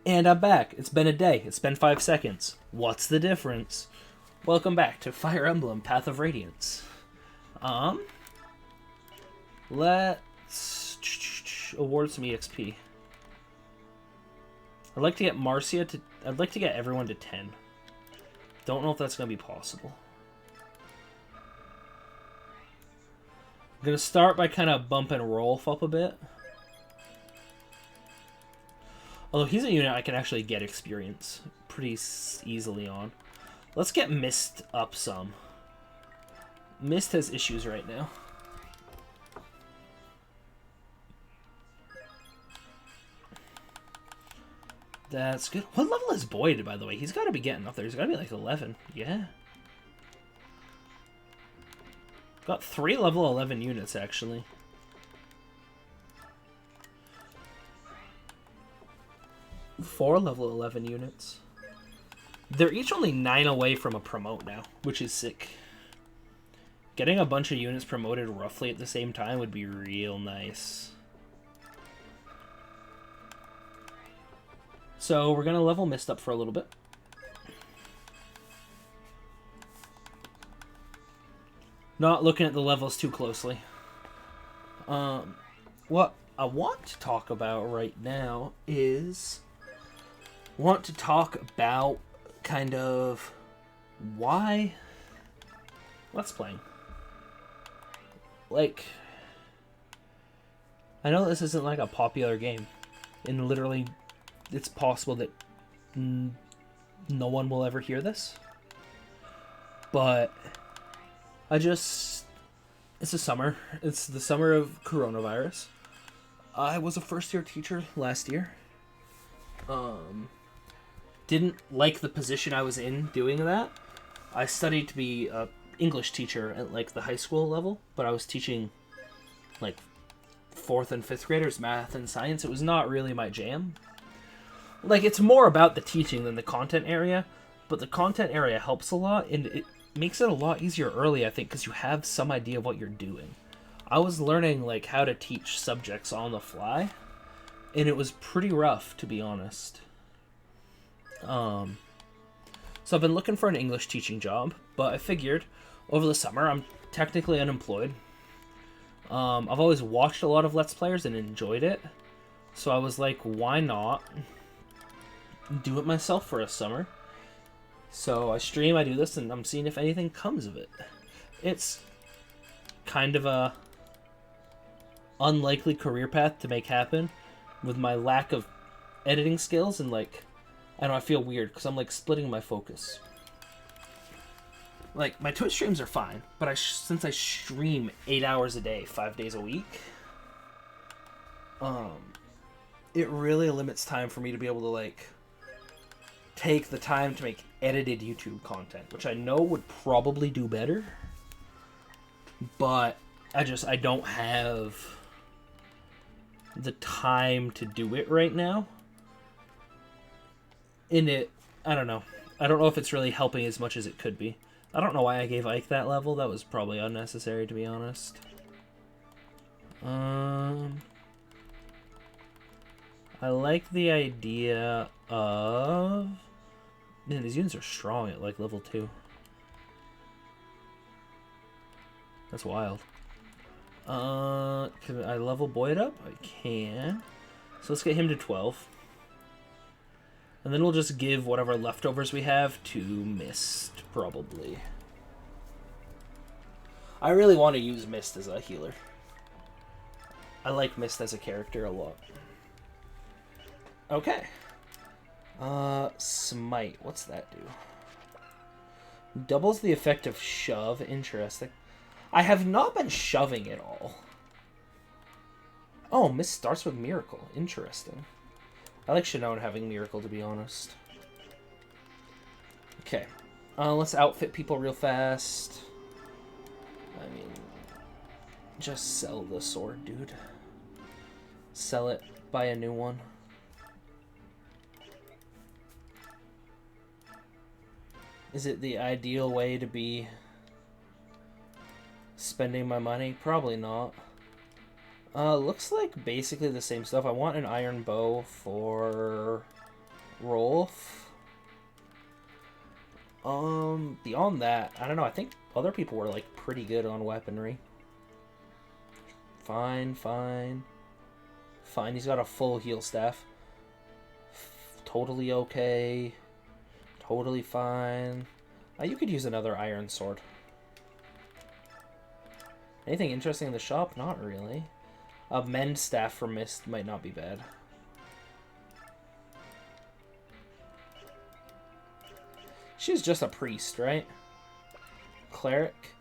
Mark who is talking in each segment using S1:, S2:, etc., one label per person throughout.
S1: And I'm back. It's been a day. It's been 5 seconds. What's the difference? Welcome back to Fire Emblem Path of Radiance. Um, let's award some EXP. I'd like to get Marcia to... I'd like to get everyone to 10. Don't know if that's going to be possible. I'm going to start by kind of bumping Rolf up a bit. Although he's a unit I can actually get experience pretty easily on. Let's get Mist up some. Mist has issues right now. That's good. What level is Boyd, by the way? He's got to be getting up there. He's got to be like 11. Yeah. Got 3 level 11 units, actually. Four level 11 units. They're each only 9 away from a promote now, which is sick. Getting a bunch of units promoted roughly at the same time would be real nice. So we're going to level Mist up for a little bit. Not looking at the levels too closely. What I want to talk about right now is... want to talk about kind of why Let's Playing. Like, I know this isn't like a popular game, and literally it's possible that no one will ever hear this, but it's the summer. It's the summer of coronavirus. I was a first-year teacher last year. Didn't like the position I was in doing that. I studied to be a English teacher at like the high school level, but I was teaching like 4th and 5th graders math and science. It was not really my jam. Like, it's more about the teaching than the content area, but the content area helps a lot, and it makes it a lot easier early, I think, because you have some idea of what you're doing. I was learning like how to teach subjects on the fly, and it was pretty rough, to be honest. So I've been looking for an English teaching job, but I figured over the summer I'm technically unemployed. I've always watched a lot of Let's Players and enjoyed it, so I was like, why not do it myself for a summer? So I stream, I do this, and I'm seeing if anything comes of it. It's kind of a unlikely career path to make happen with my lack of editing skills, and like, I don't know, I feel weird because I'm like splitting my focus. Like, my Twitch streams are fine, but since I stream 8 hours a day, 5 days a week, it really limits time for me to be able to like take the time to make edited YouTube content, which I know would probably do better, but I don't have the time to do it right now. I don't know. I don't know if it's really helping as much as it could be. I don't know why I gave Ike that level. That was probably unnecessary, to be honest. I like the idea of... Man, these units are strong at like level 2. That's wild. Can I level Boyd up? I can. So let's get him to 12. And then we'll just give whatever leftovers we have to Mist, probably. I really want to use Mist as a healer. I like Mist as a character a lot. Okay. Smite. What's that do? Doubles the effect of shove. Interesting. I have not been shoving at all. Oh, Mist starts with Miracle. Interesting. I like Shinon having Miracle, to be honest. Okay. Let's outfit people real fast. I mean, just sell the sword, dude. Sell it. Buy a new one. Is it the ideal way to be spending my money? Probably not. Looks like basically the same stuff. I want an iron bow for beyond that, I don't know. I think other people were like pretty good on weaponry. Fine, fine. Fine, he's got a full heal staff. Totally okay. Totally fine. You could use another iron sword. Anything interesting in the shop? Not really. A mend staff for mist might not be bad. She's just a priest, right? Cleric.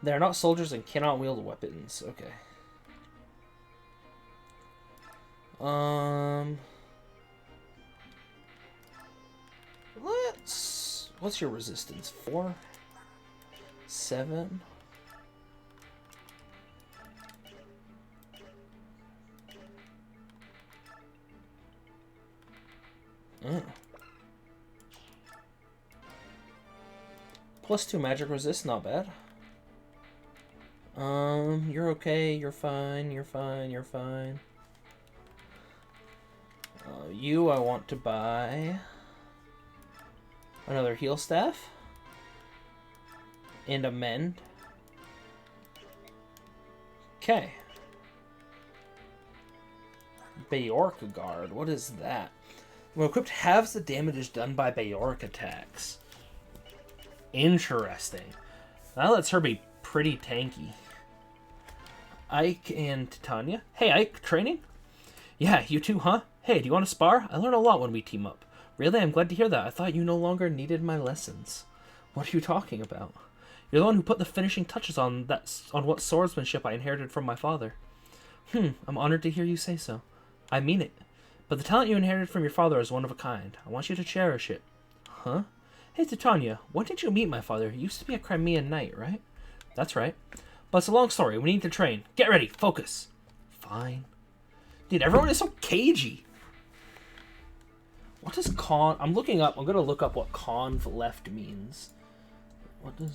S1: They're not soldiers and cannot wield weapons. Okay. What's your resistance? 4? 7? +2 magic resist, not bad. You're okay, you're fine, you're fine, you're fine. You, I want to buy another heal staff and a mend. Okay. Bayorka Guard, what is that? When equipped, halves the damage done by Bayork attacks. Interesting. That lets her be pretty tanky. Ike and Titania. Hey, Ike, training? Yeah, you too, huh? Hey, do you want to spar? I learn a lot when we team up. Really? I'm glad to hear that. I thought you no longer needed my lessons. What are you talking about? You're the one who put the finishing touches on what swordsmanship I inherited from my father. I'm honored to hear you say so. I mean it. But the talent you inherited from your father is one of a kind. I want you to cherish it. Huh? Hey, Titania, when did you meet my father? He used to be a Crimean knight, right? That's right. But it's a long story. We need to train. Get ready. Focus. Fine. Dude, everyone is so cagey. What does con... I'm looking up... I'm going to look up what conv left means. What does...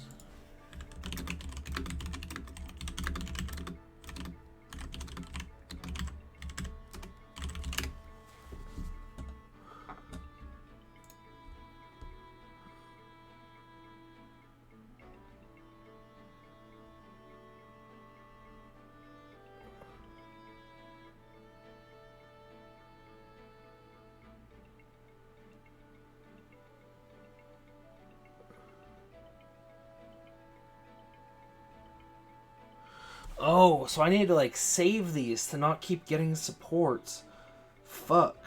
S1: Oh, so I need to, like, save these to not keep getting supports. Fuck.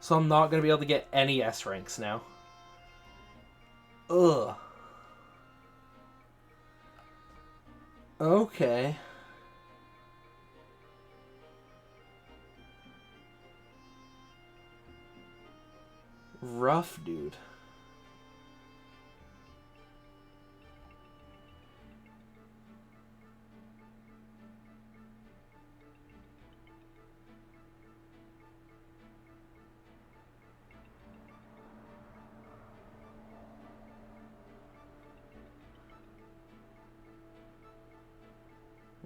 S1: So I'm not going to be able to get any S ranks now. Ugh. Okay. Rough, dude.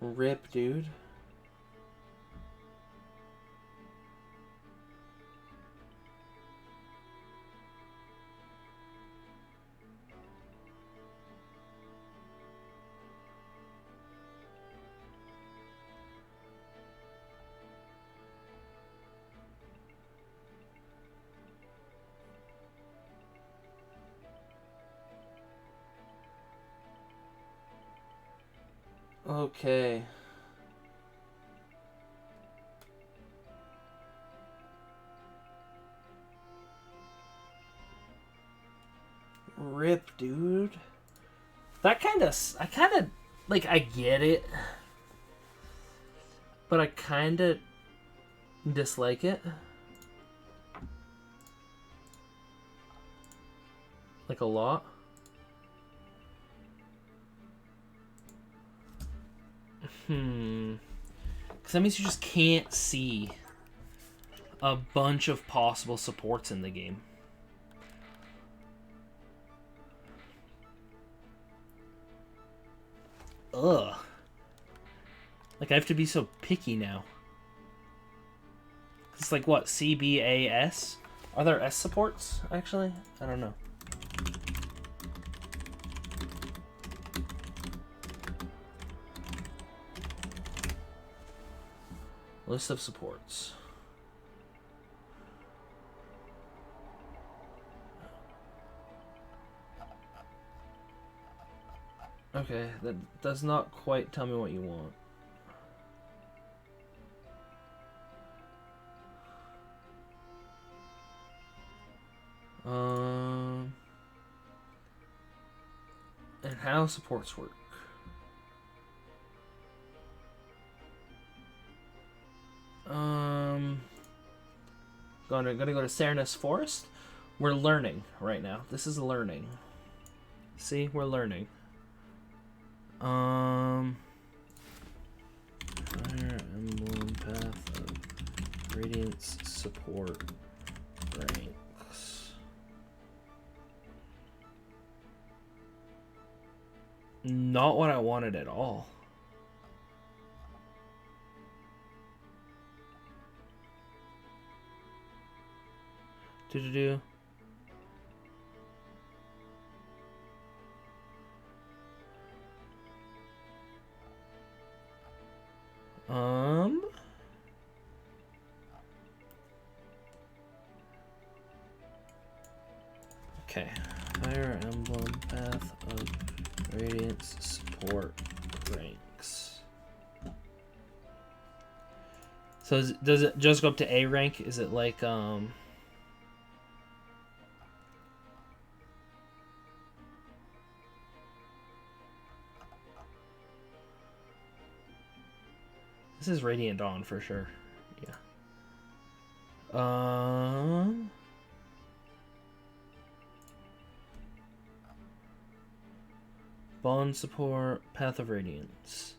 S1: Rip, dude. Okay. Rip, dude. I kind of, like, I get it. But I kind of dislike it. Like, a lot. Because that means you just can't see a bunch of possible supports in the game. Ugh. Like, I have to be so picky now. It's like, what, CBAS? Are there S supports, actually? I don't know. List of supports. Okay, that does not quite tell me what you want. And how supports work. Gonna go to Cernus Forest. We're learning right now. This is learning. See, we're learning. Fire Emblem Path of Radiance support ranks. Not what I wanted at all. Do-do-do. Okay. Fire Emblem Path of Radiance support ranks. So does it just go up to A rank? Is it like This is Radiant Dawn for sure. Yeah. Bond support, Path of Radiance.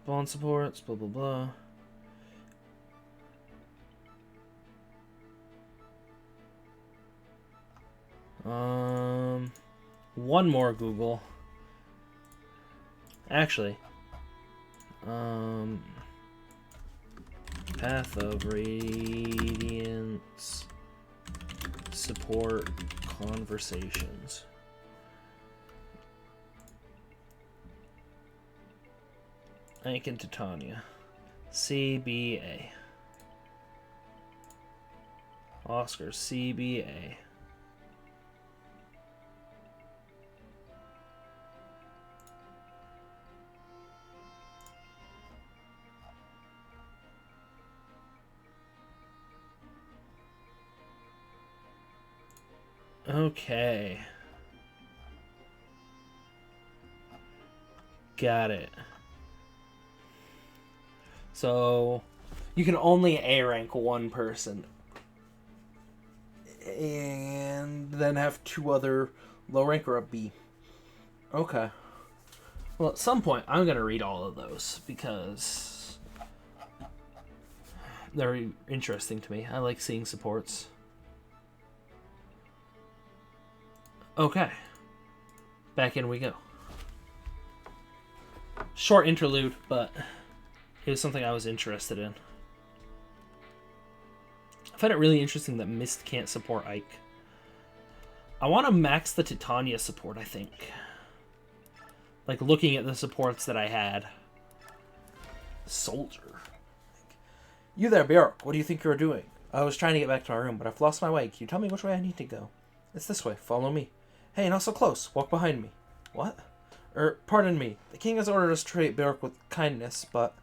S1: Bond supports, blah blah blah. One more Google. Actually, Path of Radiance support conversations. Ike and Titania. CBA. Oscar, CBA. Okay. Got it. So, you can only A rank one person. And then have two other low rank or a B. Okay. Well, at some point, I'm going to read all of those because they're interesting to me. I like seeing supports. Okay. Back in we go. Short interlude, but it was something I was interested in. I find it really interesting that Mist can't support Ike. I want to max the Titania support, I think. Like, looking at the supports that I had. Soldier. You there, Bjork. What do you think you're doing? I was trying to get back to my room, but I've lost my way. Can you tell me which way I need to go? It's this way. Follow me. Hey, not so close. Walk behind me. What? Pardon me. The king has ordered us to treat Bjork with kindness, but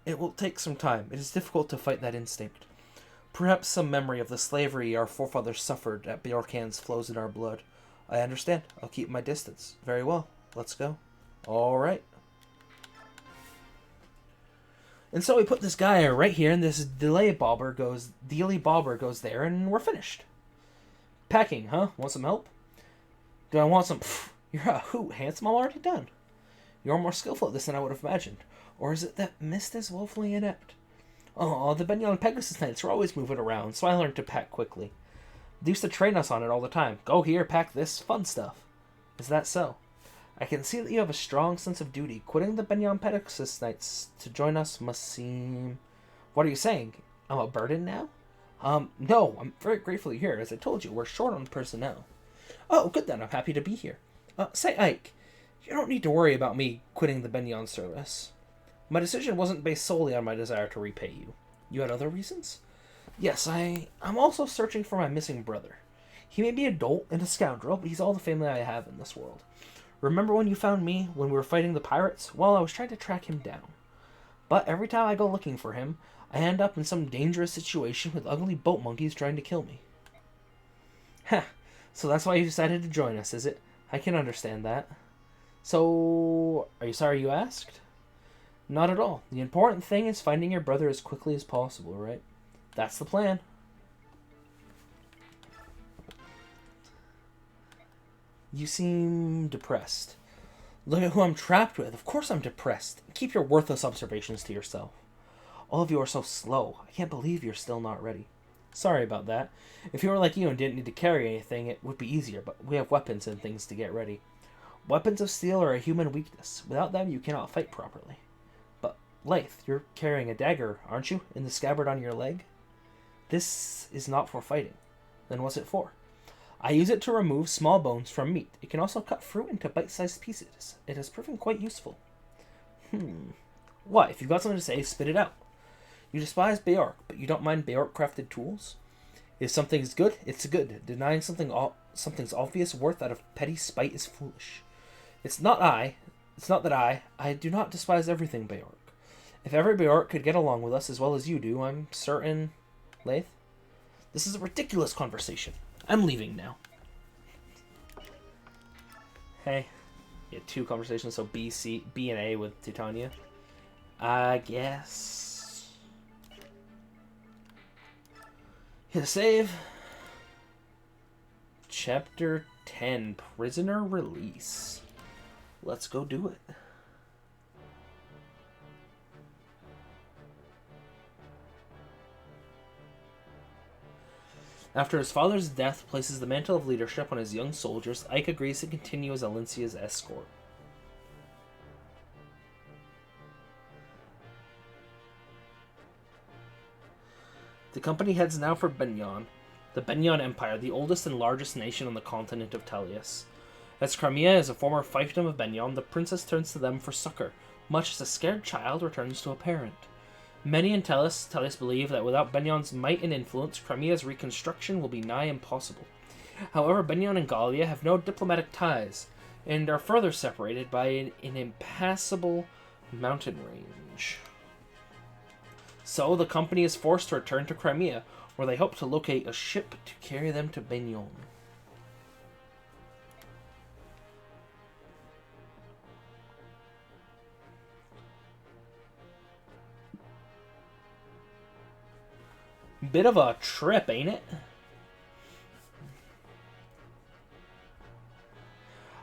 S1: it will take some time. It is difficult to fight that instinct. Perhaps some memory of the slavery our forefathers suffered at Bjork hands flows in our blood. I understand. I'll keep my distance. Very well. Let's go. All right. And so we put this guy right here, and this Dealy Bobber goes there, and we're finished. Packing, huh? Want some help? Do I want some... Pfft, you're a hoot, handsome. I'm already done. You're more skillful at this than I would have imagined. Or is it that Mist is woefully inept? Oh, the Benyon Pegasus Knights are always moving around, so I learned to pack quickly. They used to train us on it all the time. Go here, pack this, fun stuff. Is that so? I can see that you have a strong sense of duty. Quitting the Benyon Pegasus Knights to join us must seem... What are you saying? I'm a burden now? No, I'm very grateful you're here. As I told you, we're short on personnel. Oh, good then. I'm happy to be here. Say, Ike, You don't need to worry about me quitting the Benyon service. My decision wasn't based solely on my desire to repay you. You had other reasons? Yes, I'm also searching for my missing brother. He may be a dolt and a scoundrel, but he's all the family I have in this world. Remember when you found me when we were fighting the pirates? Well, I was trying to track him down. But every time I go looking for him, I end up in some dangerous situation with ugly boat monkeys trying to kill me. Heh, so that's why you decided to join us, is it? I can understand that. So, are you sorry you asked? Not at all. The important thing is finding your brother as quickly as possible, right? That's the plan. You seem depressed. Look at who I'm trapped with. Of course I'm depressed. Keep your worthless observations to yourself. All of you are so slow. I can't believe you're still not ready. Sorry about that. If you were like you and didn't need to carry anything, it would be easier, but we have weapons and things to get ready. Weapons of steel are a human weakness. Without them, you cannot fight properly. But, Leith, you're carrying a dagger, aren't you? In the scabbard on your leg? This is not for fighting. Then what's it for? I use it to remove small bones from meat. It can also cut fruit into bite-sized pieces. It has proven quite useful. What? If you've got something to say, spit it out. You despise Beork, but you don't mind Beork-crafted tools? If something's good, it's good. Denying something's obvious worth out of petty spite is foolish. It's not that I do not despise everything Beork. If every Beork could get along with us as well as you do, I'm certain... Leith? This is a ridiculous conversation. I'm leaving now. Hey. You had 2 conversations, so B and A with Titania. I guess. Hit a save. Chapter 10, Prisoner Release. Let's go do it. After his father's death places the mantle of leadership on his young soldiers, Ike agrees to continue as Alincia's escort. The company heads now for Benyon, the Benyon Empire, the oldest and largest nation on the continent of Tellius. As Crimea is a former fiefdom of Benyon, the princess turns to them for succor, much as a scared child returns to a parent. Many in Tellius believe that without Benyon's might and influence, Crimea's reconstruction will be nigh impossible. However, Benyon and Gallia have no diplomatic ties, and are further separated by an impassable mountain range. So, the company is forced to return to Crimea, where they hope to locate a ship to carry them to Benyon. Bit of a trip, ain't it?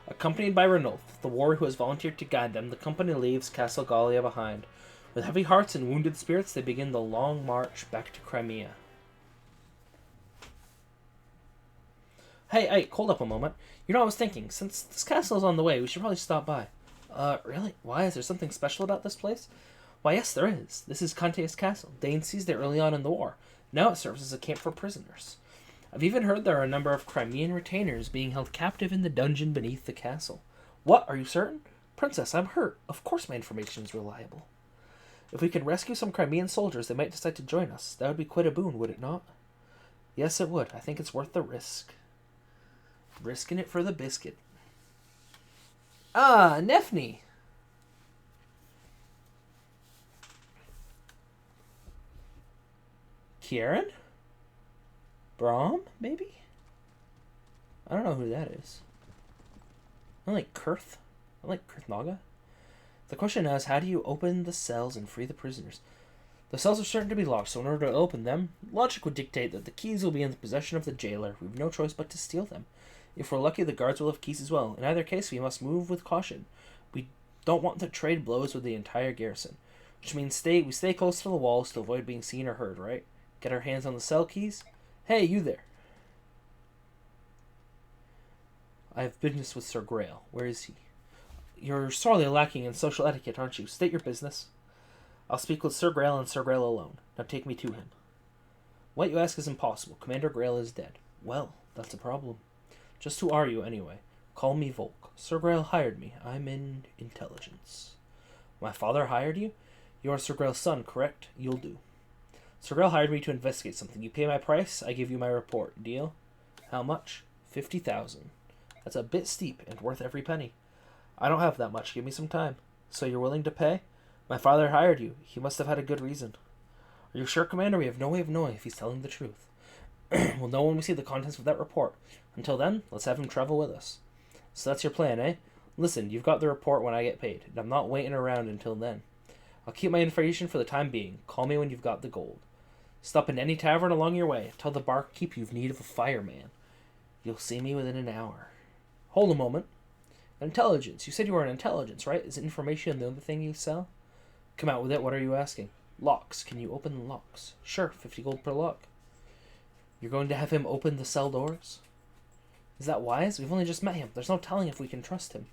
S1: Accompanied by Ranulf, the warrior who has volunteered to guide them, the company leaves Castle Gallia behind. With heavy hearts and wounded spirits, they begin the long march back to Crimea. Hey, Ike, hold up a moment. You know, I was thinking, since this castle is on the way, we should probably stop by. Really? Why? Is there something special about this place? Why, yes, there is. This is Conte's castle. Danes seized it early on in the war. Now it serves as a camp for prisoners. I've even heard there are a number of Crimean retainers being held captive in the dungeon beneath the castle. What? Are you certain? Princess, I'm hurt. Of course my information is reliable. If we can rescue some Crimean soldiers, they might decide to join us. That would be quite a boon, would it not? Yes, it would. I think it's worth the risk. Risking it for the biscuit. Ah, Nefni! Kieran? Brahm, maybe? I don't know who that is. I like Kurth. I like Kurthnaga. The question now is, how do you open the cells and free the prisoners? The cells are certain to be locked, so in order to open them, logic would dictate that the keys will be in the possession of the jailer. We have no choice but to steal them. If we're lucky, the guards will have keys as well. In either case, we must move with caution. We don't want to trade blows with the entire garrison. Which means we stay close to the walls to avoid being seen or heard, right? Get our hands on the cell keys? Hey, you there. I have business with Sir Grail. Where is he? You're sorely lacking in social etiquette, aren't you? State your business. I'll speak with Sir Grail and Sir Grail alone. Now take me to him. What you ask is impossible. Commander Grail is dead. Well, that's a problem. Just who are you, anyway? Call me Volk. Sir Grail hired me. I'm in intelligence. My father hired you? You are Sir Grail's son, correct? You'll do. Sir Grail hired me to investigate something. You pay my price, I give you my report. Deal? How much? 50,000. That's a bit steep and worth every penny. I don't have that much. Give me some time. So you're willing to pay? My father hired you. He must have had a good reason. Are you sure, Commander? We have no way of knowing if he's telling the truth. We'll know when we see the contents of that report. Until then, let's have him travel with us. So that's your plan, eh? Listen, you've got the report when I get paid, and I'm not waiting around until then. I'll keep my information for the time being. Call me when you've got the gold. Stop in any tavern along your way. Tell the barkeep you've need of a fireman. You'll see me within an hour. Hold a moment. Intelligence. You said you were an intelligence, right? Is information the other thing you sell? Come out with it. What are you asking? Locks. Can you open locks? Sure. 50 gold per lock. You're going to have him open the cell doors? Is that wise? We've only just met him. There's no telling if we can trust him.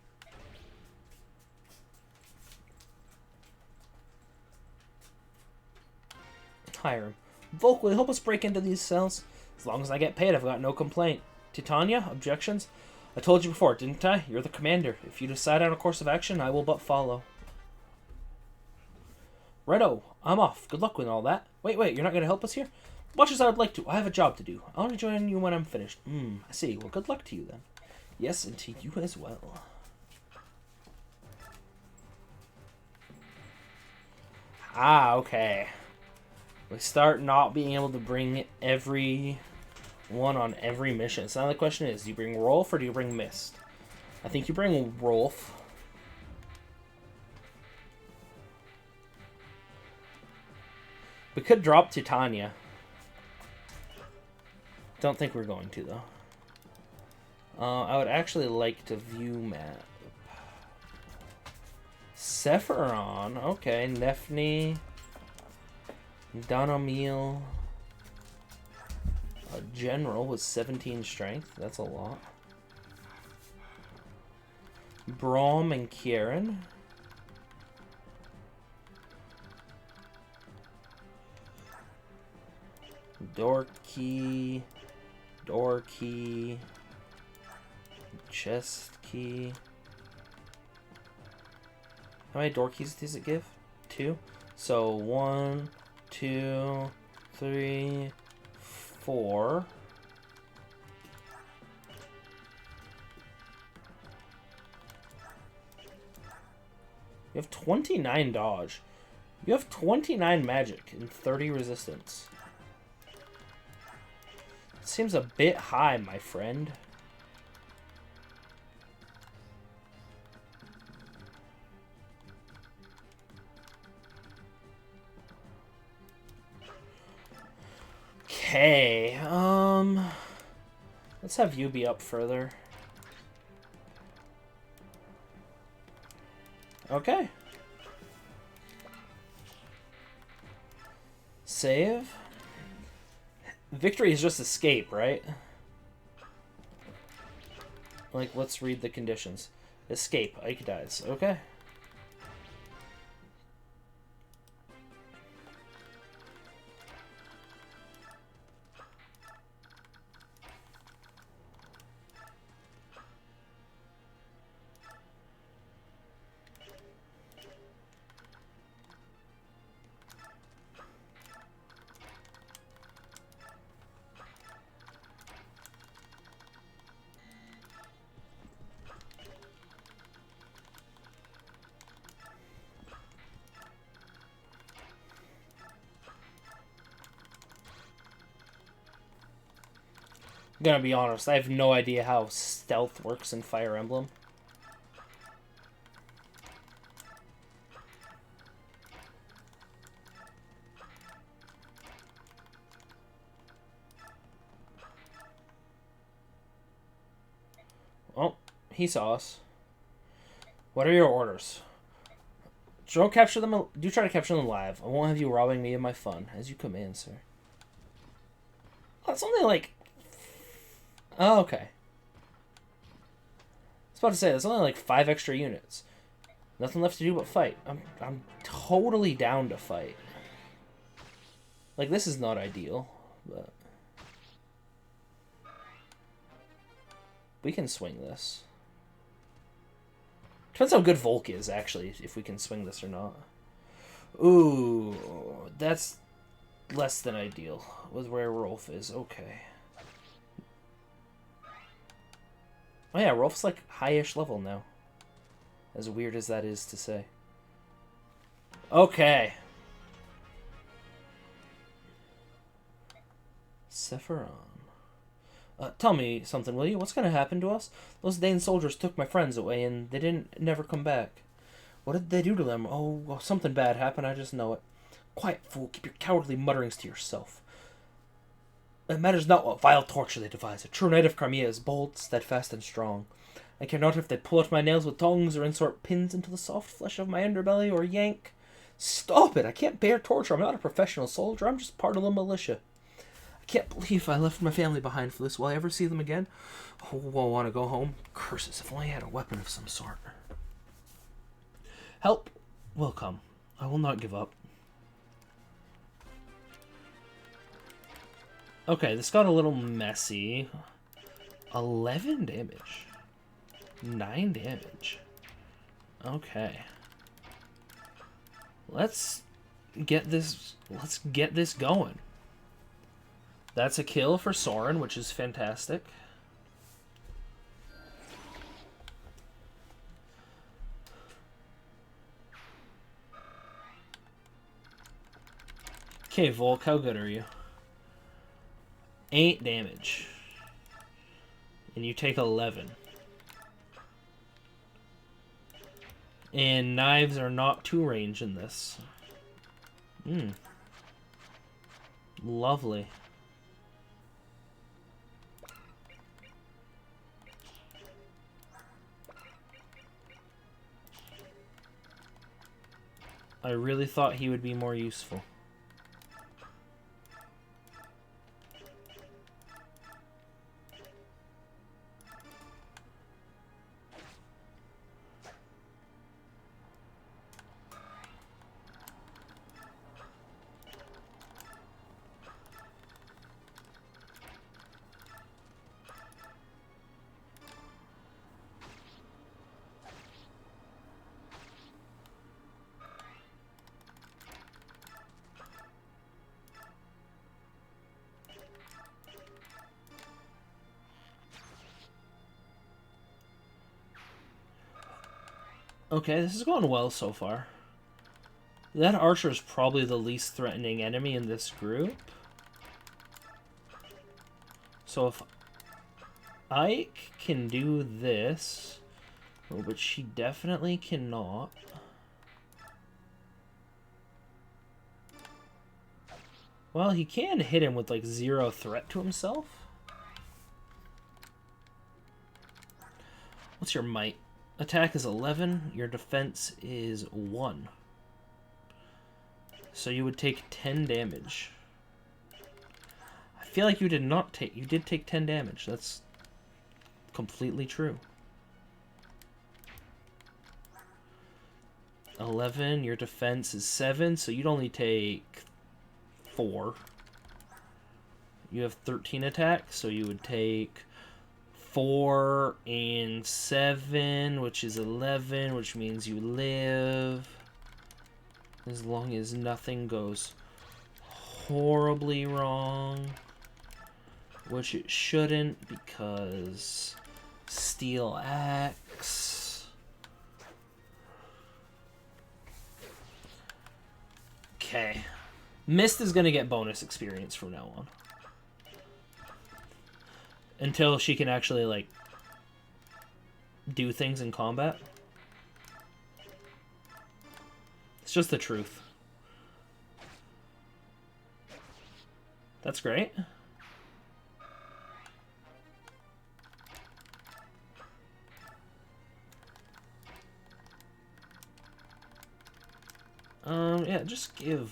S1: Hire him. Volk, will you help us break into these cells? As long as I get paid, I've got no complaint. Titania, objections? I told you before, didn't I? You're the commander. If you decide on a course of action, I will but follow. Righto, I'm off. Good luck with all that. Wait, you're not going to help us here? Much as I would like to, I have a job to do. I'll only join you when I'm finished. I see. Well, good luck to you then. Yes, and to you as well. Ah, okay. We start not being able to bring every one on every mission. So now the question is, do you bring Rolf or do you bring Mist? I think you bring Rolf. We could drop Titania. Don't think we're going to, though. I would actually like to view map. Sephiron. Okay, Nefni. Donomil. A general with 17 strength. That's a lot. Braum and Kieran. Door key. Chest key. How many door keys does it give? 2. So 1, 2, 3, 4. You have 29 dodge. You have 29 magic and 30 resistance. Seems a bit high, my friend. Okay, let's have you be up further. Okay. Save. Victory is just escape, right? Like, let's read the conditions. Escape. Ike dies. Okay. I'm gonna be honest, I have no idea how stealth works in Fire Emblem. Oh, he saw us. What are your orders? Don't capture them. Do try to capture them alive. I won't have you robbing me of my fun. As you command, sir. Oh, that's only like... Oh, okay. I was about to say, that's only like 5 extra units. Nothing left to do but fight. I'm totally down to fight. Like, this is not ideal, but... We can swing this. Depends how good Volk is, actually, if we can swing this or not. Ooh, that's less than ideal with where Rolf is. Okay. Oh yeah, Rolf's like high-ish level now. As weird as that is to say. Okay. Sephiron. Tell me something, will you? What's gonna happen to us? Those Dane soldiers took my friends away, and they didn't never come back. What did they do to them? Oh, well, something bad happened, I just know it. Quiet, fool. Keep your cowardly mutterings to yourself. It matters not what vile torture they devise. A true knight of Crimea is bold, steadfast, and strong. I care not if they pull out my nails with tongs, or insert pins into the soft flesh of my underbelly, or yank. Stop it! I can't bear torture. I'm not a professional soldier. I'm just part of the militia. I can't believe I left my family behind for this. Will I ever see them again? Oh, I want to go home. Curses, if only I had a weapon of some sort. Help will come. I will not give up. Okay, this got a little messy. 11 damage. 9 damage. Okay. Let's get this going. That's a kill for Soren, which is fantastic. Okay, Volk, how good are you? 8 damage. And you take 11. And knives are not 2 range in this. Lovely. I really thought he would be more useful. Okay, this is going well so far. That archer is probably the least threatening enemy in this group. So if Ike can do this, but she definitely cannot. Well, he can hit him with like 0 threat to himself. What's your might? Attack is 11, your defense is 1. So you would take 10 damage. I feel like you did take 10 damage. That's completely true. 11, your defense is 7, so you'd only take 4. You have 13 attacks, so you would take 4 and 7, which is 11, which means you live. As long as nothing goes horribly wrong. Which it shouldn't, because steel axe. Okay. Mist is going to get bonus experience from now on. Until she can actually, like, do things in combat. It's just the truth. That's great. Yeah, just give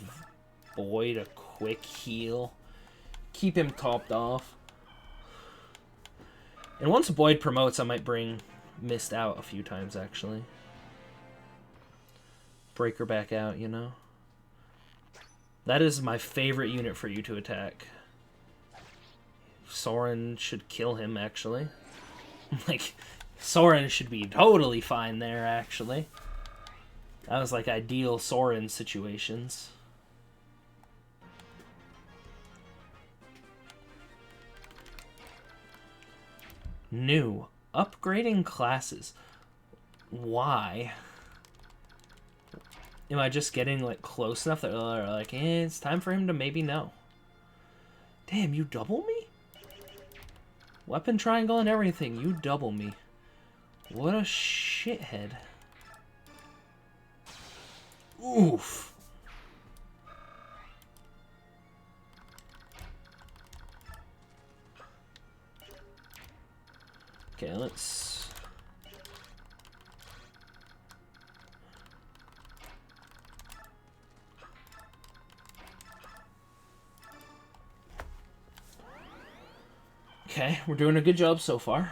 S1: Boyd a quick heal. Keep him topped off. And once Boyd promotes, I might bring Mist out a few times, actually. Break her back out, you know? That is my favorite unit for you to attack. Soren should kill him, actually. Like, Soren should be totally fine there, actually. That was like ideal Soren situations. New. Upgrading classes. Why? Am I just getting like close enough that they're like, it's time for him to maybe know? Damn, you double me? Weapon triangle and everything, you double me. What a shithead. Oof. Okay, let's... Okay, we're doing a good job so far.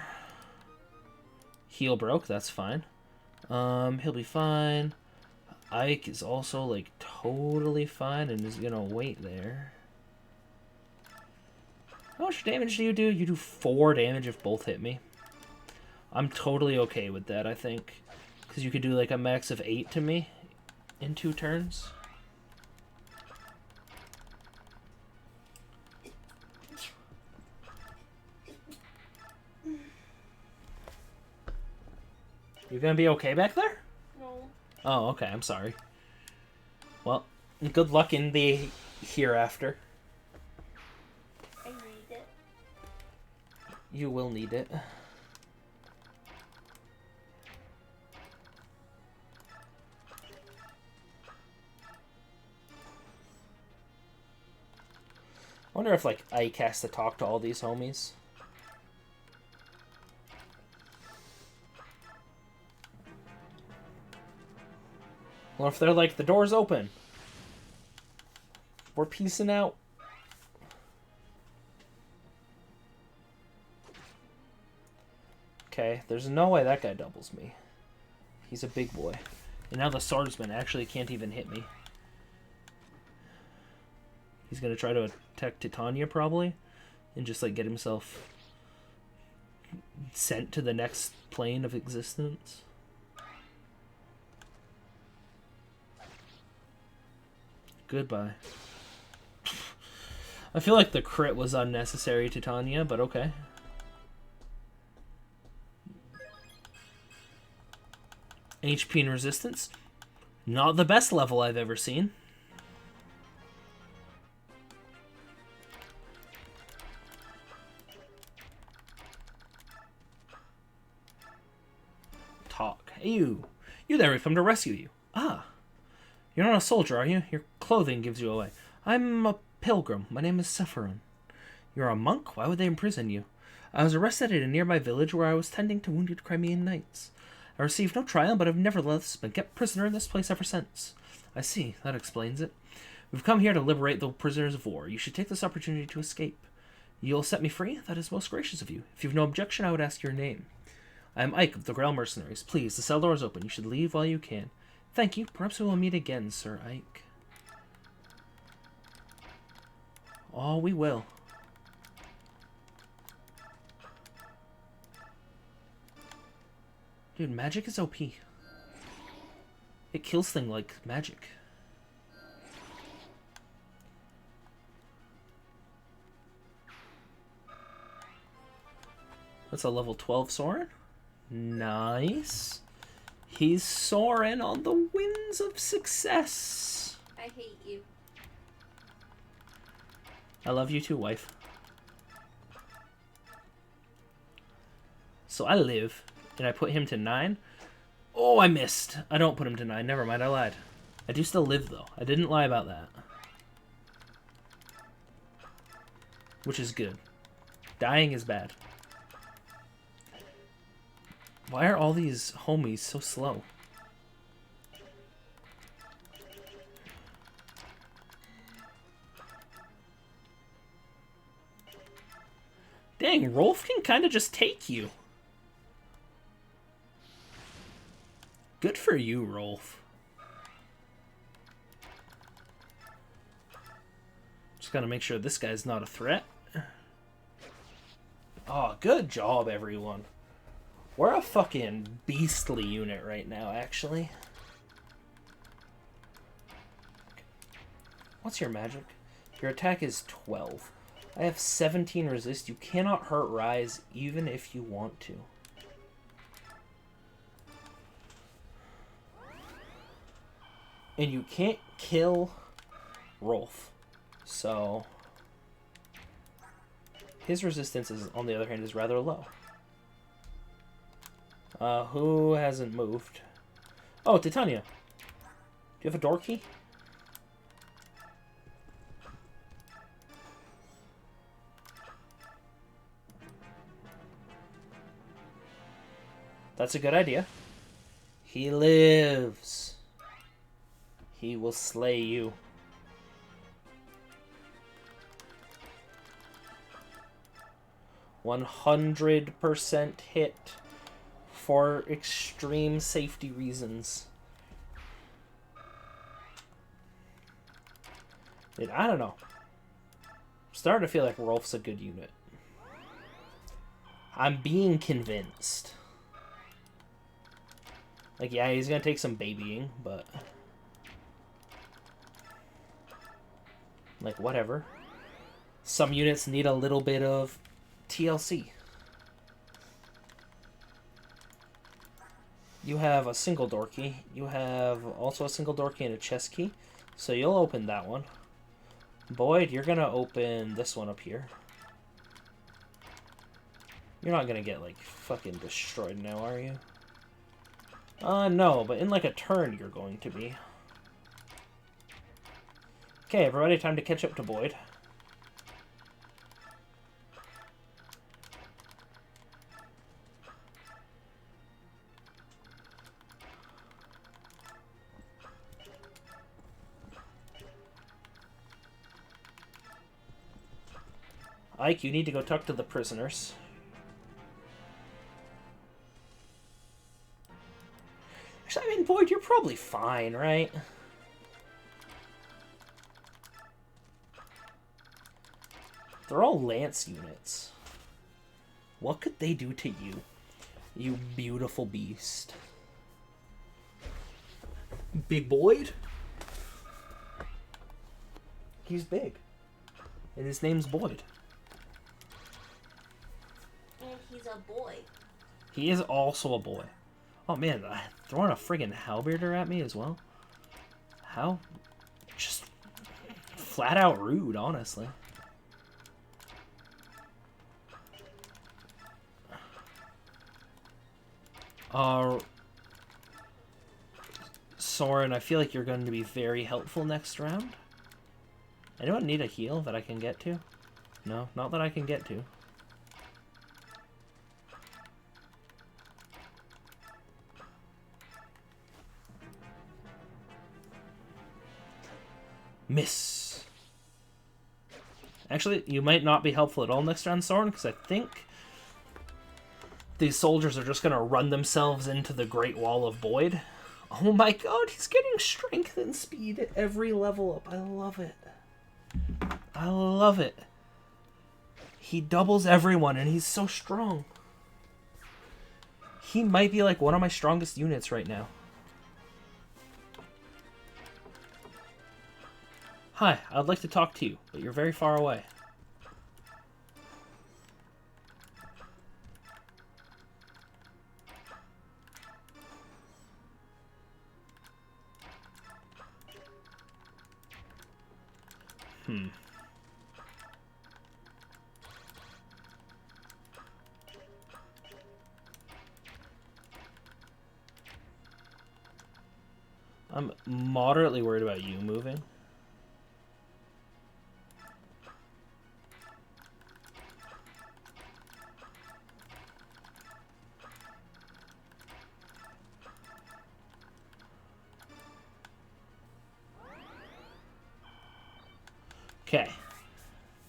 S1: Heel broke, that's fine. He'll be fine. Ike is also, like, totally fine and is gonna wait there. How much damage do? You do 4 damage if both hit me. I'm totally okay with that, I think. Because you could do, like, a max of 8 to me in 2 turns. You gonna be okay back there?
S2: No.
S1: Oh, okay, I'm sorry. Well, good luck in the hereafter.
S2: I need it.
S1: You will need it. I wonder if, like, Ike has to talk to all these homies. Or if they're like, the door's open. We're peacing out. Okay, there's no way that guy doubles me. He's a big boy. And now the swordsman actually can't even hit me. He's gonna try to attack Titania, probably. And just, like, get himself sent to the next plane of existence. Goodbye. I feel like the crit was unnecessary, Titania, but okay. HP and resistance. Not the best level I've ever seen. Talk. Hey, you. You there, we've come to rescue you. Ah. You're not a soldier, are you? Your clothing gives you away. I'm a pilgrim. My name is Sephiron. You're a monk? Why would they imprison you? I was arrested at a nearby village where I was tending to wounded Crimean knights. I received no trial, but have nevertheless been kept prisoner in this place ever since. I see. That explains it. We've come here to liberate the prisoners of war. You should take this opportunity to escape. You'll set me free? That is most gracious of you. If you've no objection, I would ask your name. I am Ike of the Grail Mercenaries. Please, the cell door is open. You should leave while you can. Thank you. Perhaps we will meet again, Sir Ike. Oh, we will. Dude, magic is OP. It kills things like magic. That's a level 12 Soren. Nice. He's soaring on the winds of success.
S2: I hate you.
S1: I love you too, wife. So I live, and I put him to 9. Oh, I missed. I don't put him to 9. Never mind, I lied. I do still live, though. I didn't lie about that. Which is good. Dying is bad. Why are all these homies so slow? Dang, Rolf can kind of just take you. Good for you, Rolf. Just gotta make sure this guy's not a threat. Oh, good job, everyone. We're a fucking beastly unit right now, actually. What's your magic? Your attack is 12. I have 17 resist. You cannot hurt Rise even if you want to. And you can't kill Rolf. So his resistance is, on the other hand, is rather low. Who hasn't moved? Oh, Titania. Do you have a door key? That's a good idea. He lives. He will slay you. %100 hit for extreme safety reasons. Dude, I don't know. I'm starting to feel like Rolf's a good unit. I'm being convinced. Like, yeah, he's gonna take some babying, but... like, whatever. Some units need a little bit of TLC. You have a single door key. You have also a single door key and a chest key. So you'll open that one. Boyd, you're gonna open this one up here. You're not gonna get, like, fucking destroyed now, are you? No, but in, like, a turn you're going to be. Okay, everybody, time to catch up to Boyd. Ike, you need to go talk to the prisoners. Actually, I mean, Boyd, you're probably fine, right? They're all Lance units. What could they do to you, you beautiful beast? Big Boyd? He's big. And his name's Boyd.
S2: And he's a boy.
S1: He is also a boy. Oh man, throwing a friggin' halberdier at me as well? How? Just flat out rude, honestly. Soren, I feel like you're going to be very helpful next round. Anyone need a heal that I can get to? No, not that I can get to. Miss. Actually, you might not be helpful at all next round, Soren, because I think these soldiers are just going to run themselves into the Great Wall of Boyd. Oh my god, he's getting strength and speed at every level up. I love it. I love it. He doubles everyone, and he's so strong. He might be like one of my strongest units right now. Hi, I'd like to talk to you, but you're very far away. I'm moderately worried about you moving. Okay.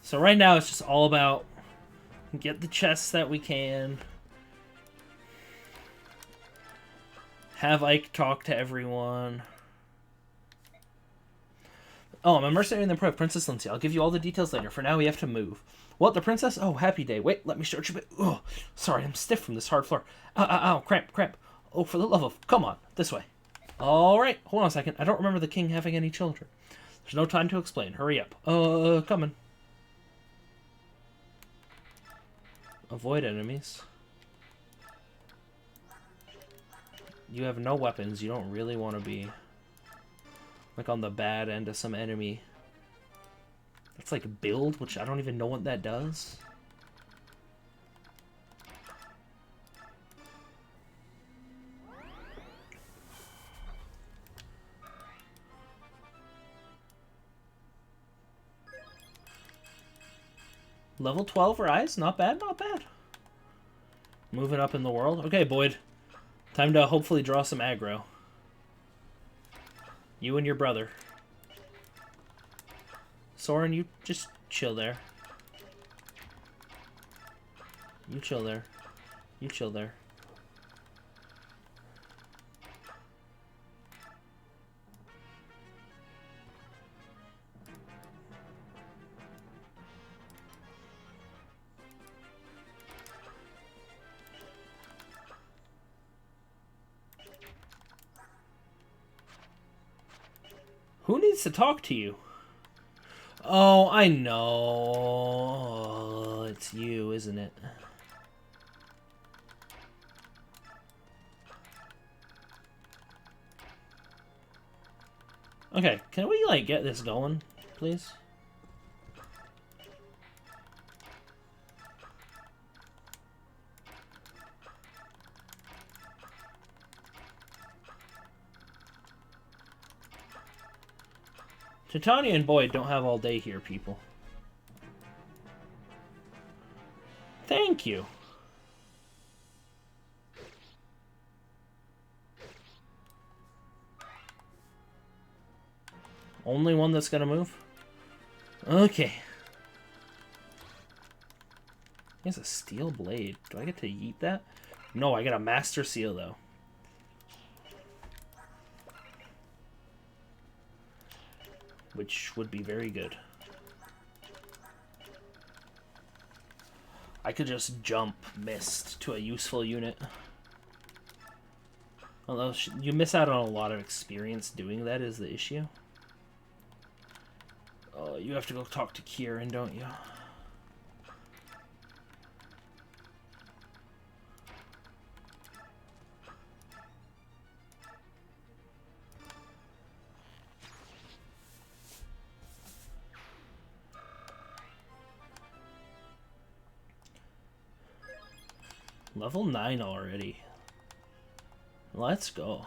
S1: So right now it's just all about get the chests that we can. Have Ike talk to everyone. Oh, I'm a mercenary in the Princess Lindsay. I'll give you all the details later. For now, we have to move. What, the princess? Oh, happy day. Wait, let me stretch a bit. Oh, sorry, I'm stiff from this hard floor. Ow, cramp, cramp. Oh, for the love of... Come on, this way. All right, hold on a second. I don't remember the king having any children. There's no time to explain. Hurry up. Coming. Avoid enemies. You have no weapons. You don't really want to be like on the bad end of some enemy. That's like build, which I don't even know what that does. Level 12 rise. Not bad, not bad. Moving up in the world. Okay, Boyd. Time to hopefully draw some aggro. You and your brother. Soren, you just chill there. You chill there. You chill there. Who needs to talk to you? Oh, I know. It's you, isn't it? Okay, can we, like, get this going, please? Titania and Boyd don't have all day here, people. Thank you. Only one that's gonna move? Okay. He has a steel blade. Do I get to yeet that? No, I get a master seal, though. Which would be very good. I could just jump mist to a useful unit. Although, you miss out on a lot of experience doing that is the issue. Oh, you have to go talk to Kieran, don't you? Level 9 already. Let's go.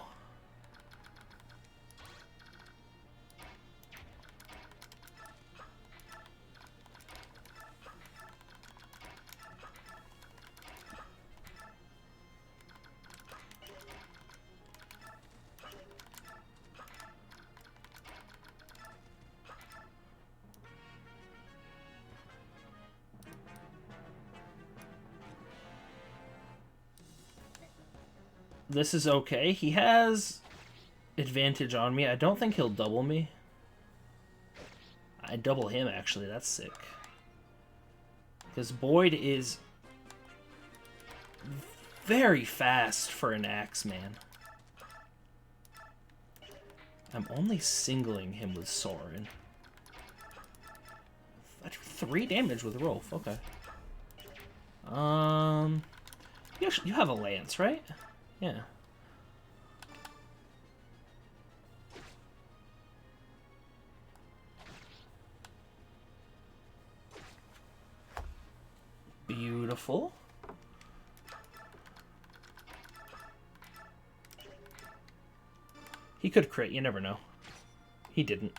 S1: This is okay. He has advantage on me. I don't think he'll double me. I double him, actually. That's sick. Because Boyd is very fast for an Axeman. I'm only singling him with Soren. I do 3 damage with Rolf. Okay. You have a lance, right? Yeah. Beautiful. He could crit, you never know. He didn't.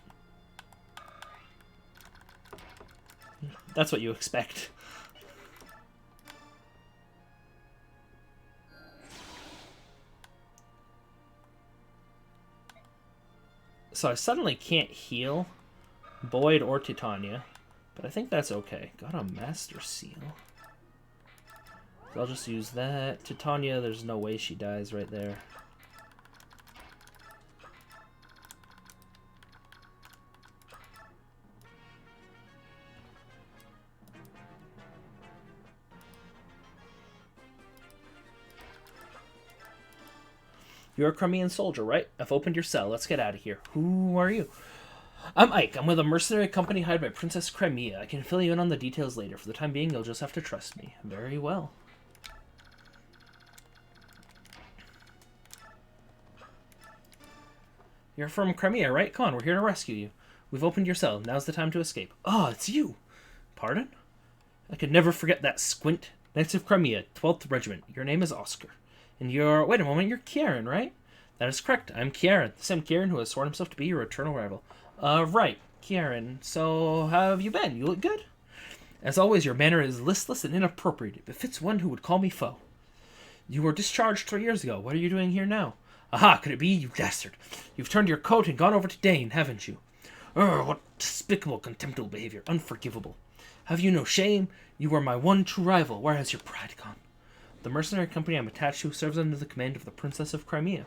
S1: That's what you expect. So I suddenly can't heal Boyd or Titania, but I think that's okay. Got a Master Seal. So I'll just use that. Titania, there's no way she dies right there. You're a Crimean soldier, right? I've opened your cell. Let's get out of here. Who are you? I'm Ike. I'm with a mercenary company hired by Princess Crimea. I can fill you in on the details later. For the time being, you'll just have to trust me. Very well. You're from Crimea, right? Come on, we're here to rescue you. We've opened your cell. Now's the time to escape. Ah, it's you. Pardon? I could never forget that squint. Knights of Crimea, 12th Regiment. Your name is Oscar. And you're... Wait a moment, you're Kieran, right? That is correct. I'm Kieran. The same Kieran who has sworn himself to be your eternal rival. Right. Kieran. So, how have you been? You look good? As always, your manner is listless and inappropriate. It befits one who would call me foe. You were discharged 3 years ago. What are you doing here now? Aha, could it be, you dastard? You've turned your coat and gone over to Dane, haven't you? What despicable, contemptible behavior. Unforgivable. Have you no shame? You were my one true rival. Where has your pride gone? The mercenary company I'm attached to serves under the command of the Princess of Crimea.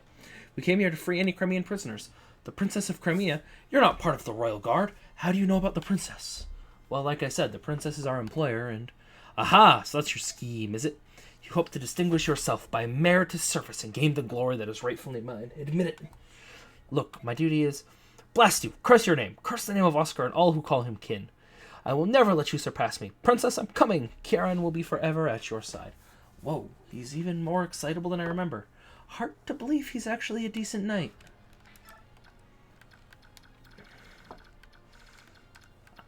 S1: We came here to free any Crimean prisoners. The Princess of Crimea? You're not part of the Royal Guard. How do you know about the Princess? Well, like I said, the Princess is our employer, and... Aha! So that's your scheme, is it? You hope to distinguish yourself by meritorious service and gain the glory that is rightfully mine. Admit it. Look, my duty is... Blast you! Curse your name! Curse the name of Oscar and all who call him kin. I will never let you surpass me. Princess, I'm coming! Kieran will be forever at your side. Whoa, he's even more excitable than I remember. Hard to believe he's actually a decent knight.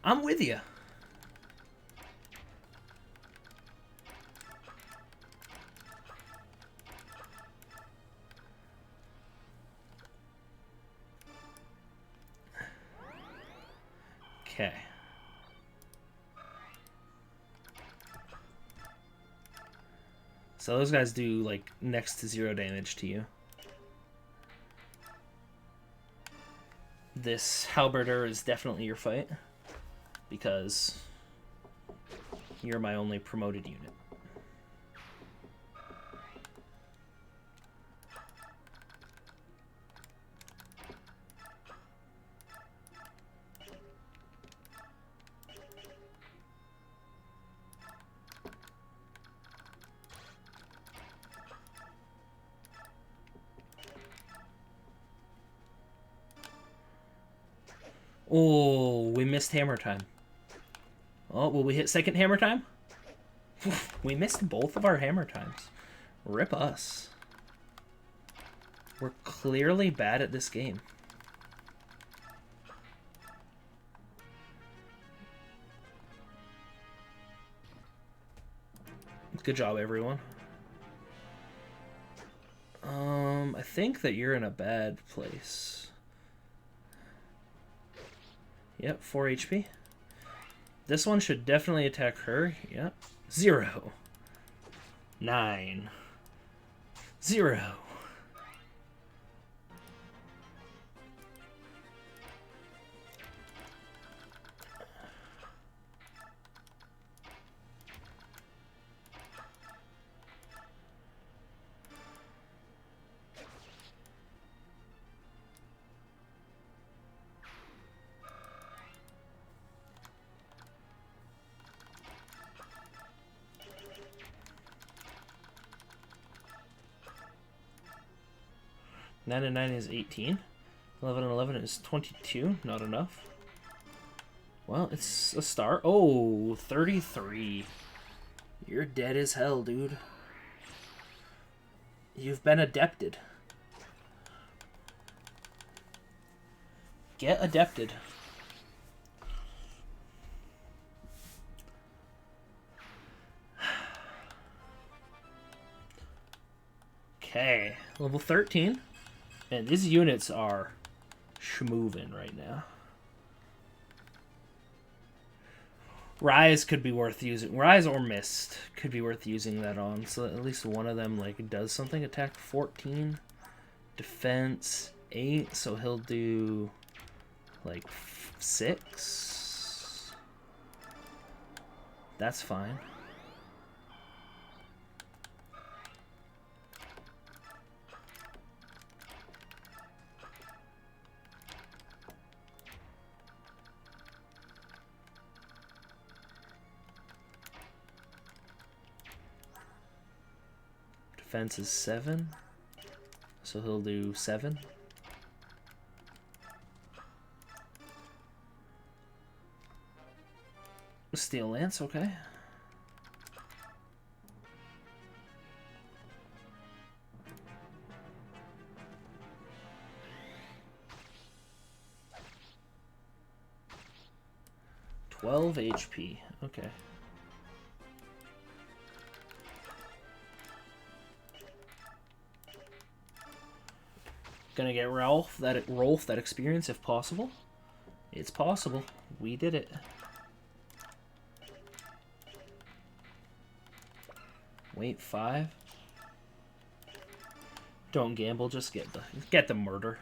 S1: I'm with you. Okay. So those guys do, like, next to 0 damage to you. This halberdier is definitely your fight, because you're my only promoted unit. Oh, we missed hammer time. Oh, will we hit second hammer time? We missed both of our hammer times. Rip us. We're clearly bad at this game. Good job, everyone. I think that you're in a bad place. Yep, 4 HP. This one should definitely attack her. Yep. 0. 9. 0. Nine and 9 is 18. 11 and 11 is 22. Not enough. Well, it's a start. Oh, 33. You're dead as hell, dude. You've been adepted. Get adepted. Okay, level 13. And these units are schmoovin' right now. Rise could be worth using. Rise or Mist could be worth using that on. So at least one of them like does something. Attack 14. Defense 8. So he'll do like 6. That's fine. Defense is 7. So he'll do 7. Steel Lance, okay. HP. Okay. Gonna get Rolf that experience if possible. It's possible. We did it. Wait, 5. Don't gamble, just get the murder.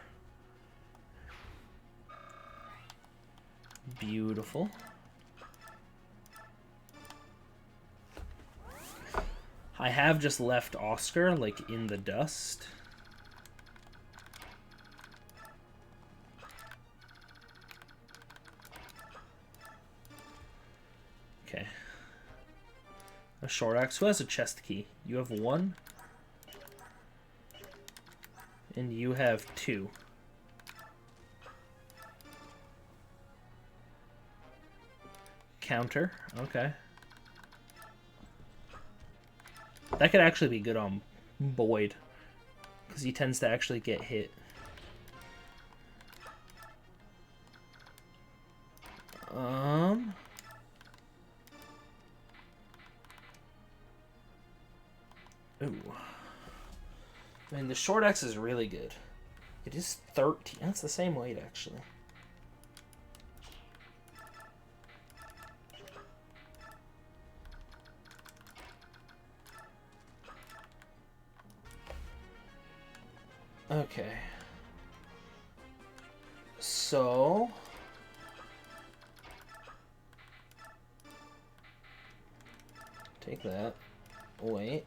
S1: Beautiful. I have just left Oscar, like, in the dust. Okay. A short axe. Who has a chest key? You have 1. And you have 2. Counter. Okay. That could actually be good on Boyd, because he tends to actually get hit. Ooh. I mean, the short axe is really good. It is 13. That's the same weight, actually. Okay. So... take that. Wait.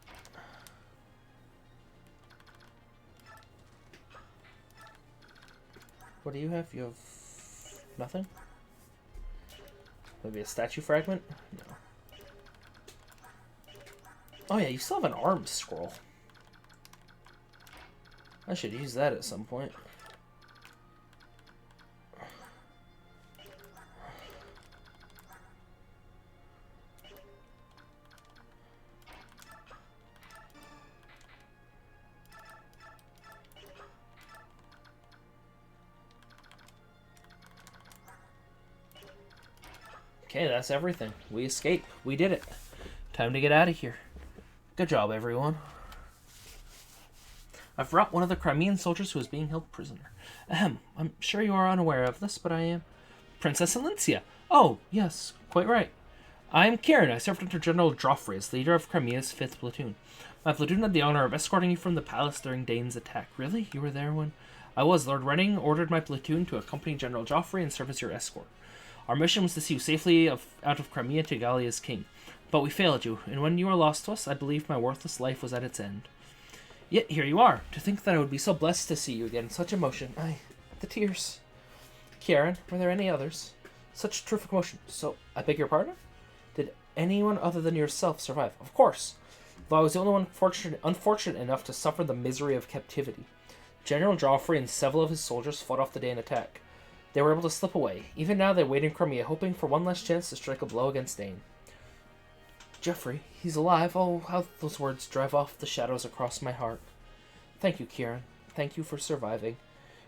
S1: What do you have? You have nothing? Maybe a statue fragment? No. Oh yeah, you still have an arm scroll. I should use that at some point. Okay, that's everything. We escaped. We did it. Time to get out of here. Good job, everyone. I've brought one of the Crimean soldiers who is being held prisoner. Ahem. I'm sure you are unaware of this, but I am Princess Alencia. Oh, yes, quite right. I am Kieran. I served under General Joffrey as leader of Crimea's 5th platoon. My platoon had the honor of escorting you from the palace during Dane's attack. Really? You were there when... I was. Lord Renning ordered my platoon to accompany General Joffrey and serve as your escort. Our mission was to see you safely out of Crimea to Gallia's king. But we failed you, and when you were lost to us, I believed my worthless life was at its end. Yet here you are. To think that I would be so blessed to see you again. Such emotion. The tears. Kieran, were there any others? Such terrific emotion. So, I beg your pardon? Did anyone other than yourself survive? Of course. Though I was the only one unfortunate enough to suffer the misery of captivity. General Joffrey and several of his soldiers fought off the Dane attack. They were able to slip away. Even now they wait in Crimea, hoping for one last chance to strike a blow against Dane. Jeffrey, he's alive. Oh, how those words drive off the shadows across my heart. Thank you, Kieran. Thank you for surviving.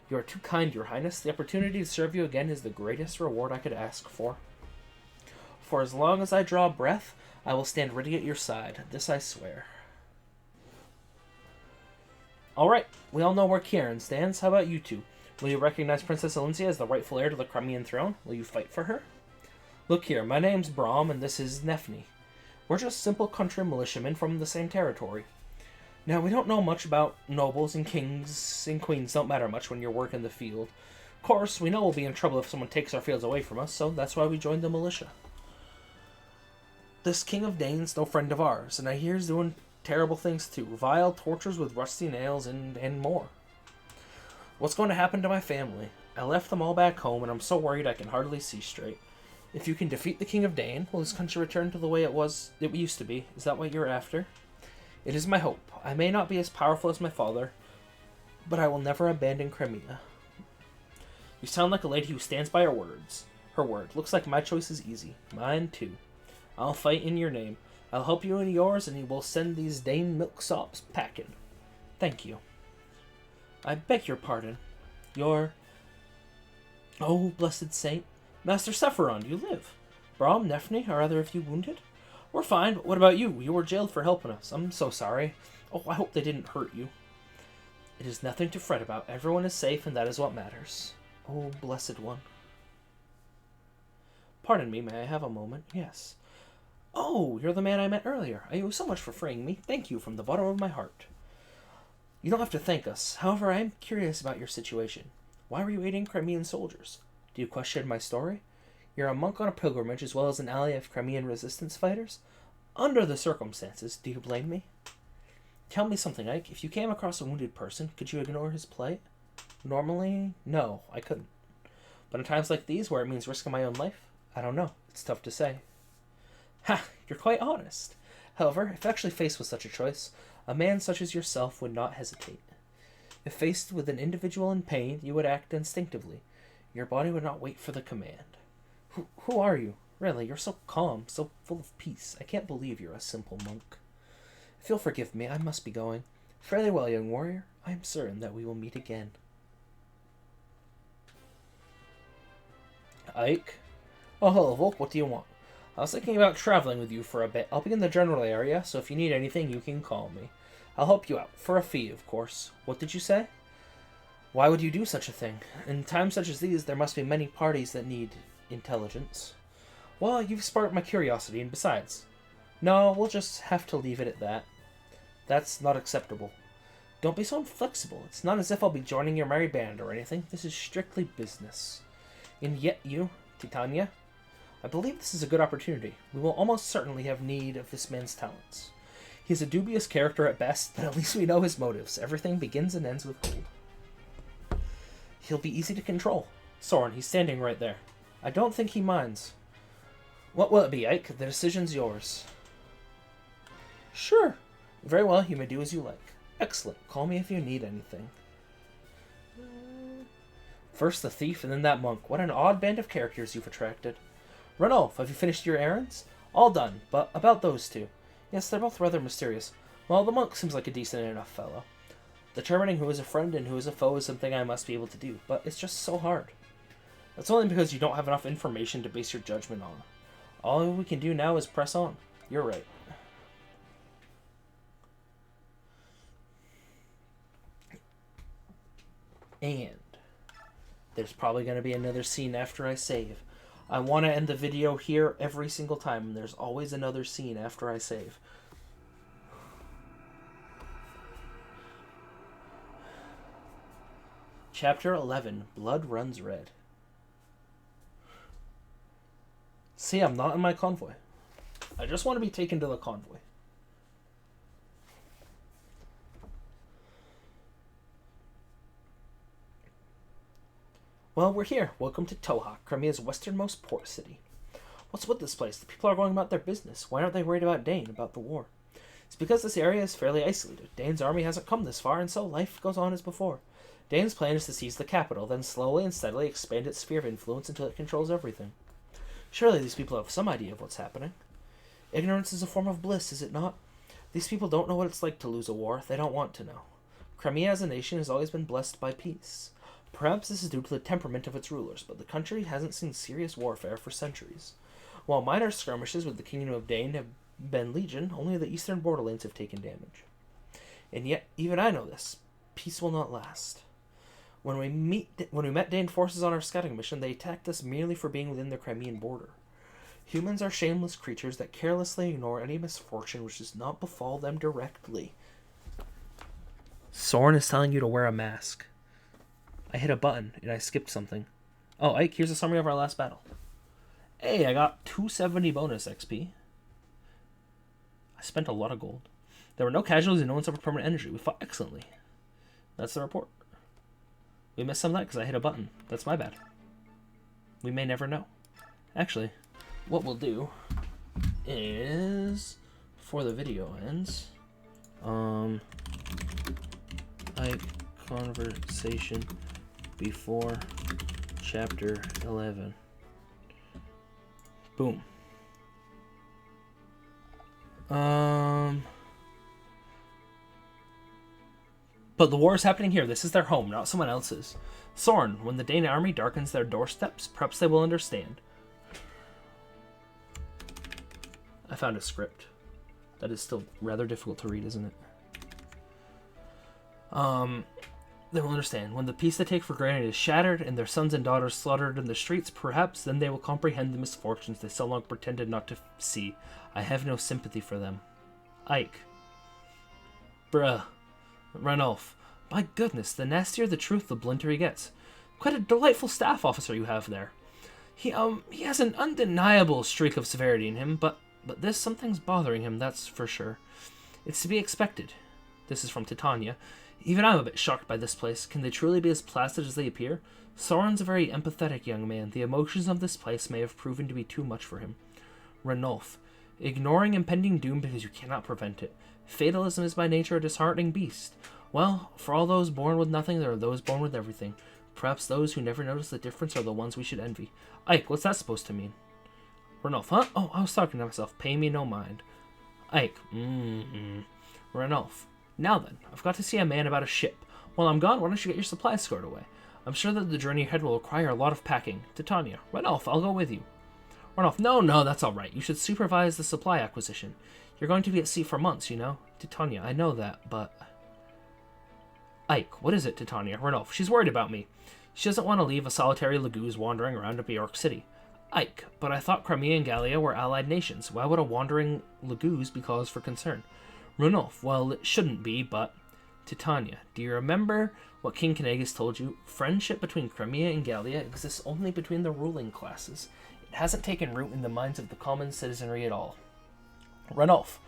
S1: You are too kind, Your Highness. The opportunity to serve you again is the greatest reward I could ask for. For as long as I draw breath, I will stand ready at your side. This I swear. Alright, we all know where Kieran stands. How about you two? Will you recognize Princess Alencia as the rightful heir to the Crimean throne? Will you fight for her? Look here, my name's Brahm, and this is Nefni. We're just simple country militiamen from the same territory. Now, we don't know much about nobles, and kings and queens don't matter much when you're working the field. Of course, we know we'll be in trouble if someone takes our fields away from us, so that's why we joined the militia. This king of Dane's no friend of ours, and I hear he's doing terrible things too. Vile tortures with rusty nails and more. What's going to happen to my family? I left them all back home, and I'm so worried I can hardly see straight. If you can defeat the King of Dane, will this country return to the way it used to be? Is that what you're after? It is my hope. I may not be as powerful as my father, but I will never abandon Crimea. You sound like a lady who stands by her words. Her word. Looks like my choice is easy. Mine, too. I'll fight in your name. I'll help you in yours, and you will send these Dane milksops packing. Thank you. I beg your pardon. Your... Oh, blessed saint. Master Sephiron, do you live? Brahm, Nephne, are either of you wounded? We're fine, but what about you? You were jailed for helping us. I'm so sorry. Oh, I hope they didn't hurt you. It is nothing to fret about. Everyone is safe, and that is what matters. Oh, blessed one. Pardon me, may I have a moment? Yes. Oh, you're the man I met earlier. I owe you so much for freeing me. Thank you from the bottom of my heart. You don't have to thank us. However, I am curious about your situation. Why were you aiding Crimean soldiers? Do you question my story? You're a monk on a pilgrimage as well as an ally of Crimean resistance fighters? Under the circumstances, do you blame me? Tell me something, Ike. If you came across a wounded person, could you ignore his plight? Normally, no, I couldn't. But in times like these, where it means risking my own life, I don't know. It's tough to say. Ha! You're quite honest. However, if actually faced with such a choice, a man such as yourself would not hesitate. If faced with an individual in pain, you would act instinctively. Your body would not wait for the command. Who are you? Really, you're so calm, so full of peace. I can't believe you're a simple monk. If you'll forgive me, I must be going. Fairly well, young warrior. I am certain that we will meet again. Ike? Oh, hello, Volk. What do you want? I was thinking about traveling with you for a bit. I'll be in the general area, so if you need anything, you can call me. I'll help you out. For a fee, of course. What did you say? Why would you do such a thing? In times such as these, there must be many parties that need intelligence. Well, you've sparked my curiosity, and besides... No, we'll just have to leave it at that. That's not acceptable. Don't be so inflexible. It's not as if I'll be joining your merry band or anything. This is strictly business. And yet you, Titania, I believe this is a good opportunity. We will almost certainly have need of this man's talents. He's a dubious character at best, but at least we know his motives. Everything begins and ends with gold. He'll be easy to control. Soren, he's standing right there. I don't think he minds. What will it be, Ike? The decision's yours. Sure. Very well, you may do as you like. Excellent. Call me if you need anything. First the thief, and then that monk. What an odd band of characters you've attracted. Ranulf, have you finished your errands? All done, but about those two. Yes, they're both rather mysterious. Well, the monk seems like a decent enough fellow. Determining who is a friend and who is a foe is something I must be able to do, but it's just so hard. That's only because you don't have enough information to base your judgment on. All we can do now is press on. You're right. And there's probably going to be another scene after I save. I want to end the video here every single time, and there's always another scene after I save. Chapter 11, Blood Runs Red. See, I'm not in my convoy. I just want to be taken to the convoy. Well, we're here. Welcome to Toha, Crimea's westernmost port city. What's with this place? The people are going about their business. Why aren't they worried about Dane, about the war? It's because this area is fairly isolated. Dane's army hasn't come this far, and so life goes on as before. Dane's plan is to seize the capital, then slowly and steadily expand its sphere of influence until it controls everything. Surely these people have some idea of what's happening. Ignorance is a form of bliss, is it not? These people don't know what it's like to lose a war. They don't want to know. Crimea as a nation has always been blessed by peace. Perhaps this is due to the temperament of its rulers, but the country hasn't seen serious warfare for centuries. While minor skirmishes with the Kingdom of Dane have been legion, only the eastern borderlands have taken damage. And yet, even I know this. Peace will not last. When we met Dane forces on our scouting mission, they attacked us merely for being within the Crimean border. Humans are shameless creatures that carelessly ignore any misfortune which does not befall them directly. Soren is telling you to wear a mask. I hit a button, and I skipped something. Oh, Ike, here's a summary of our last battle. Hey, I got 270 bonus XP. I spent a lot of gold. There were no casualties and no one suffered permanent injury. We fought excellently. That's the report. We missed some of that because I hit a button. That's my bad. We may never know. Actually, what we'll do is, before the video ends, Ike conversation before chapter 11. Boom. But the war is happening here. This is their home, not someone else's. Soren, when the Dane army darkens their doorsteps, perhaps they will understand. I found a script. That is still rather difficult to read, isn't it? They will understand. When the peace they take for granted is shattered and their sons and daughters slaughtered in the streets, perhaps then they will comprehend the misfortunes they so long pretended not to see. I have no sympathy for them. Ike. Bruh. Ranulf. My goodness, the nastier the truth, the blunter he gets. Quite a delightful staff officer you have there. He has an undeniable streak of severity in him, but something's bothering him, that's for sure. It's to be expected. This is from Titania. Even I'm a bit shocked by this place. Can they truly be as placid as they appear? Soren's a very empathetic young man. The emotions of this place may have proven to be too much for him. Ranulf. Ignoring impending doom because you cannot prevent it. Fatalism is by nature a disheartening beast. Well, for all those born with nothing, there are those born with everything. Perhaps those who never notice the difference are the ones we should envy. Ike, what's that supposed to mean? Ranulf, huh? Oh, I was talking to myself. Pay me no mind. Ike, Ranulf. Now then, I've got to see a man about a ship. While I'm gone, why don't you get your supplies stored away? I'm sure that the journey ahead will require a lot of packing. Titania, Ranulf, I'll go with you. Ranulf, no, that's all right. You should supervise the supply acquisition. You're going to be at sea for months, you know. Titania, I know that, but... Ike, what is it, Titania? Ranulf, she's worried about me. She doesn't want to leave a solitary Laguz wandering around New York City. Ike, but I thought Crimea and Gallia were allied nations. Why would a wandering Laguz be cause for concern? Ranulf, well, it shouldn't be, but... Titania, do you remember what King Kanagas told you? Friendship between Crimea and Gallia exists only between the ruling classes. It hasn't taken root in the minds of the common citizenry at all. Ranulf,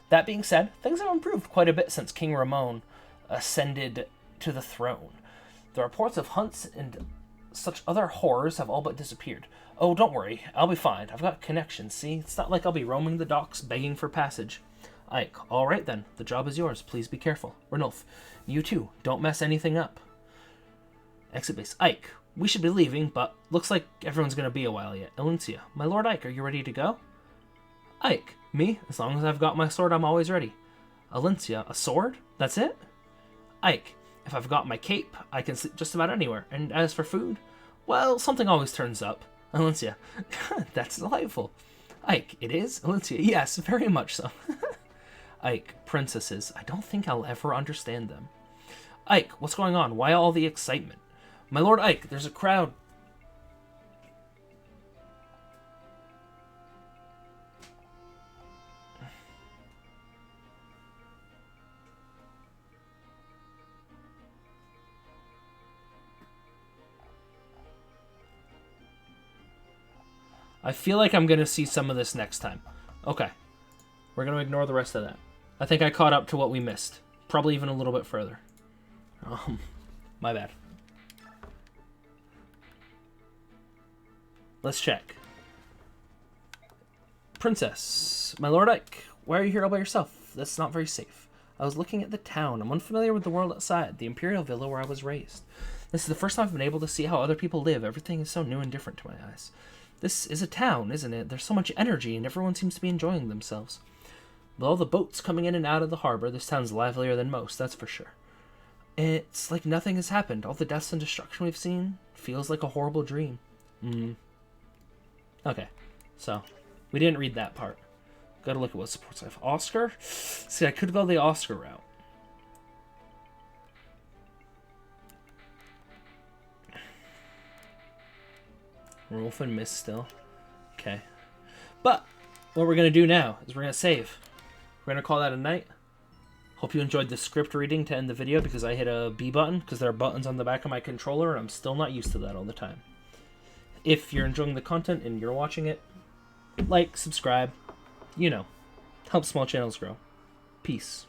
S1: that being said, things have improved quite a bit since King Ramon ascended to the throne. The reports of hunts and such other horrors have all but disappeared. Oh, don't worry, I'll be fine. I've got connections, see? It's not like I'll be roaming the docks begging for passage. Ike, all right then. The job is yours. Please be careful. Ranulf, you too. Don't mess anything up. Exit base. Ike, we should be leaving, but looks like everyone's going to be a while yet. Elincia, my lord Ike, are you ready to go? Ike, me? As long as I've got my sword, I'm always ready. Elincia, a sword? That's it? Ike, if I've got my cape, I can sleep just about anywhere. And as for food, well, something always turns up. Elincia, that's delightful. Ike, it is? Elincia, yes, very much so. Ike, princesses, I don't think I'll ever understand them. Ike, what's going on? Why all the excitement? My lord Ike, there's a crowd. I feel like I'm going to see some of this next time. Okay. We're going to ignore the rest of that. I think I caught up to what we missed. Probably even a little bit further. My bad. Let's check. Princess, my lord Ike, why are you here all by yourself? That's not very safe. I was looking at the town. I'm unfamiliar with the world outside, the imperial villa where I was raised. This is the first time I've been able to see how other people live. Everything is so new and different to my eyes. This is a town, isn't it? There's so much energy and everyone seems to be enjoying themselves. With all the boats coming in and out of the harbor, this town's livelier than most, that's for sure. It's like nothing has happened. All the deaths and destruction we've seen feels like a horrible dream. Okay, so we didn't read that part. Gotta look at what supports life. Oscar? See, I could go the Oscar route. Rolf and Miss still. Okay. But what we're going to do now is we're going to save. We're going to call that a night. Hope you enjoyed the script reading to end the video because I hit a B button because there are buttons on the back of my controller and I'm still not used to that all the time. If you're enjoying the content and you're watching it, like, subscribe, you know, help small channels grow. Peace.